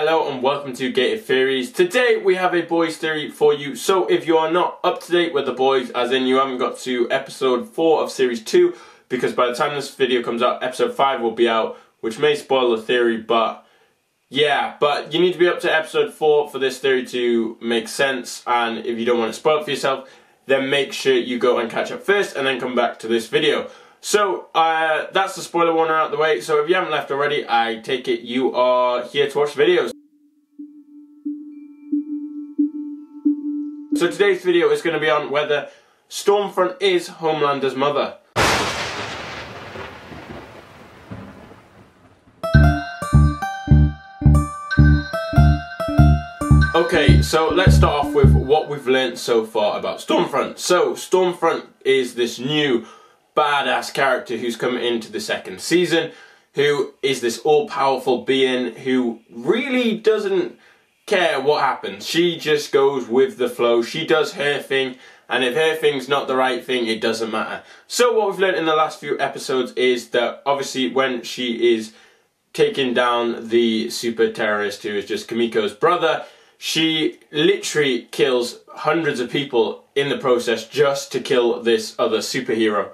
Hello and welcome to Gated Theories. Today we have a boys theory for you. So if you are not up to date with the boys, as in you haven't got to episode 4 of series 2, because by the time this video comes out, episode 5 will be out, which may spoil the theory, but yeah, but you need to be up to episode 4 for this theory to make sense, and if you don't want to spoil it for yourself, then make sure you go and catch up first and then come back to this video. So, that's the spoiler warning out of the way. So if you haven't left already, I take it you are here to watch the videos. So today's video is going to be on whether Stormfront is Homelander's mother. Okay, so let's start off with what we've learnt so far about Stormfront. So, Stormfront is this new badass character who's come into the second season, who is this all-powerful being who really doesn't care what happens. She just goes with the flow. She does her thing, and if her thing's not the right thing, it doesn't matter. So what we've learned in the last few episodes is that obviously when she is taking down the super terrorist who is just Kimiko's brother, she literally kills hundreds of people in the process just to kill this other superhero.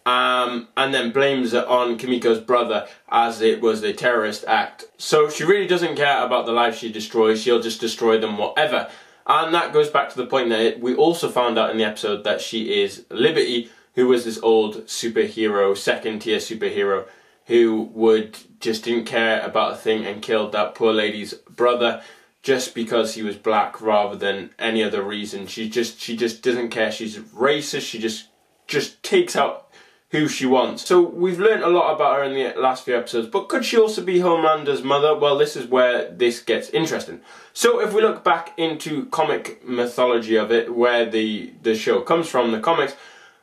And then blames it on Kimiko's brother as it was a terrorist act. So she really doesn't care about the lives she destroys, she'll just destroy them whatever. And that goes back to the point that we also found out in the episode that she is Liberty, who was this old superhero, second tier superhero, who just didn't care about a thing and killed that poor lady's brother just because he was black rather than any other reason. She just doesn't care. She's racist. She just takes out who she wants. So we've learned a lot about her in the last few episodes, but could she also be Homelander's mother? Well, this is where this gets interesting. So if we look back into comic mythology of it, where the show comes from, the comics,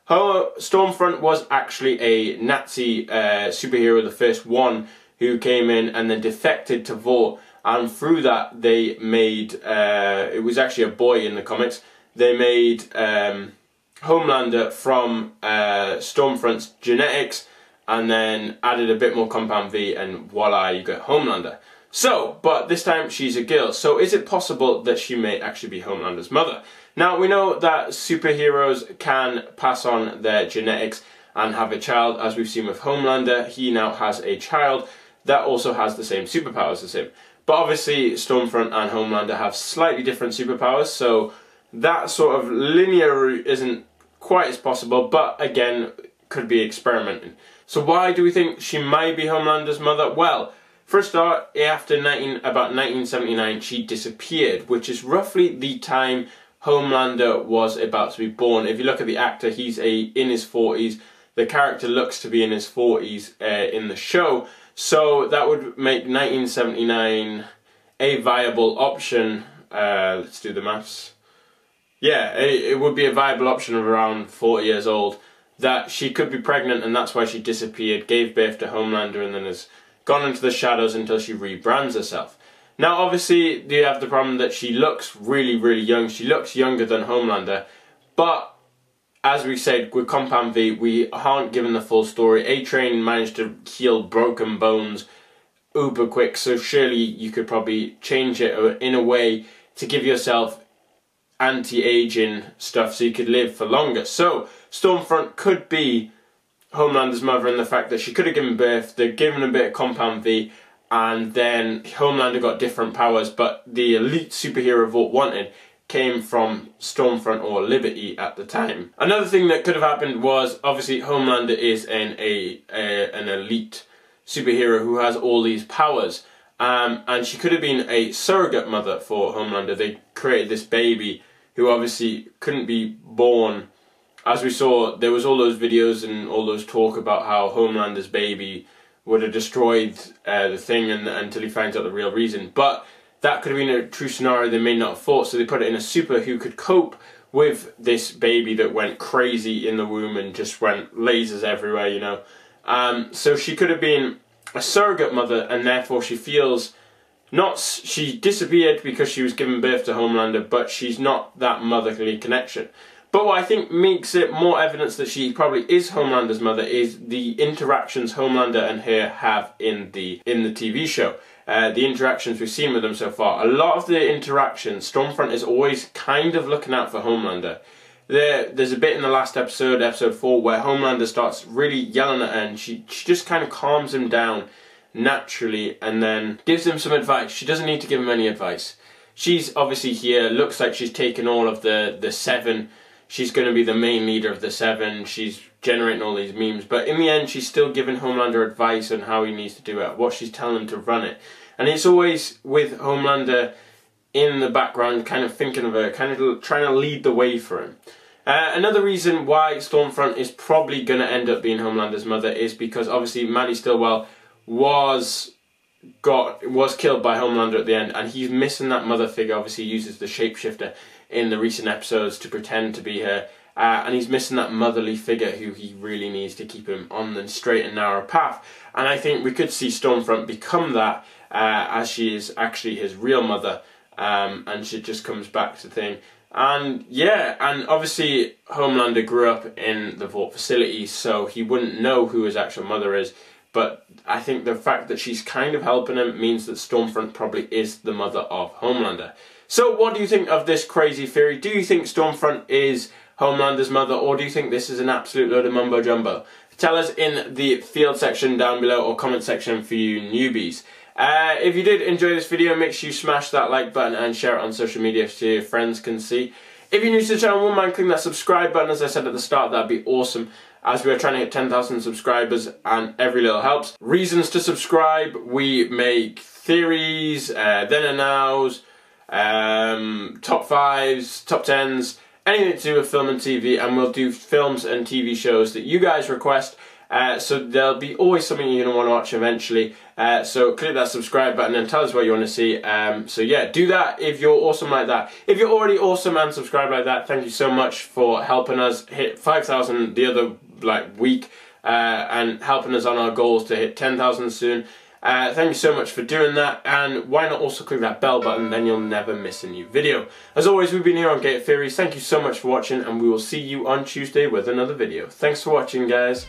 Stormfront was actually a Nazi superhero, the first one who came in and then defected to Vought, and through that they made, it was actually a boy in the comics, they made Homelander from Stormfront's genetics, and then added a bit more compound V, and voila, you get Homelander. So, but this time she's a girl, so is it possible that she may actually be Homelander's mother? Now, we know that superheroes can pass on their genetics and have a child, as we've seen with Homelander. He now has a child that also has the same superpowers as him. But obviously, Stormfront and Homelander have slightly different superpowers, so that sort of linear route isn't quite as possible, but again, could be experimenting. So why do we think she might be Homelander's mother? Well, for a start, after about 1979, she disappeared, which is roughly the time Homelander was about to be born. If you look at the actor, he's in his 40s. The character looks to be in his 40s in the show, so that would make 1979 a viable option. Let's do the maths. Yeah, it would be a viable option of around 40 years old, that she could be pregnant and that's why she disappeared, gave birth to Homelander, and then has gone into the shadows until she rebrands herself. Now obviously you have the problem that she looks really, really young. She looks younger than Homelander, but as we said, with Compound V, we aren't given the full story. A-Train managed to heal broken bones uber quick, so surely you could probably change it in a way to give yourself anti-aging stuff so you could live for longer. So Stormfront could be Homelander's mother in the fact that she could have given birth, they'd given a bit of Compound V, and then Homelander got different powers, but the elite superhero Vought wanted came from Stormfront or Liberty at the time. Another thing that could have happened was, obviously Homelander is an elite superhero who has all these powers, and she could have been a surrogate mother for Homelander. They created this baby who obviously couldn't be born. As we saw, there was all those videos and all those talk about how Homelander's baby would have destroyed the thing until he finds out the real reason. But that could have been a true scenario they may not have thought, so they put it in a super who could cope with this baby that went crazy in the womb and just went lasers everywhere, you know. So she could have been a surrogate mother, and therefore she feels she disappeared because she was giving birth to Homelander, but she's not that motherly connection. But what I think makes it more evidence that she probably is Homelander's mother is the interactions Homelander and her have in the TV show. The interactions we've seen with them so far. A lot of the interactions, Stormfront is always kind of looking out for Homelander. There's a bit in the last episode, episode 4, where Homelander starts really yelling at her and she just kind of calms him down naturally and then gives him some advice. She doesn't need to give him any advice. She's obviously here, looks like she's taken all of the 7. She's going to be the main leader of the 7. She's generating all these memes. But in the end, she's still giving Homelander advice on how he needs to do it, what she's telling him to run it. And it's always with Homelander in the background, kind of thinking of her, kind of trying to lead the way for him. Another reason why Stormfront is probably going to end up being Homelander's mother is because obviously Maddie Stillwell was killed by Homelander at the end, and he's missing that mother figure. Obviously he uses the shapeshifter in the recent episodes to pretend to be her, and he's missing that motherly figure who he really needs to keep him on the straight and narrow path. And I think we could see Stormfront become that as she is actually his real mother, and she just comes back to thing. And yeah, and obviously Homelander grew up in the Vault facility, so he wouldn't know who his actual mother is. But I think the fact that she's kind of helping him means that Stormfront probably is the mother of Homelander. So what do you think of this crazy theory? Do you think Stormfront is Homelander's mother, or do you think this is an absolute load of mumbo jumbo? Tell us in the field section down below, or comment section for you newbies. If you did enjoy this video, make sure you smash that like button and share it on social media so your friends can see. If you're new to the channel, wouldn't mind clicking that subscribe button, as I said at the start. That'd be awesome, as we are trying to hit 10,000 subscribers and every little helps. Reasons to subscribe: we make theories, then and nows, top 5s, top 10s, anything to do with film and TV, and we'll do films and TV shows that you guys request. So there'll be always something you're going to want to watch eventually. So click that subscribe button and tell us what you want to see. So yeah, do that if you're awesome like that. If you're already awesome and subscribed like that, thank you so much for helping us hit 5,000 the other week, and helping us on our goals to hit 10,000 soon. Thank you so much for doing that, and why not also click that bell button, then you'll never miss a new video. As always, we've been here on Gate Theories. Thank you so much for watching, and we will see you on Tuesday with another video. Thanks for watching, guys.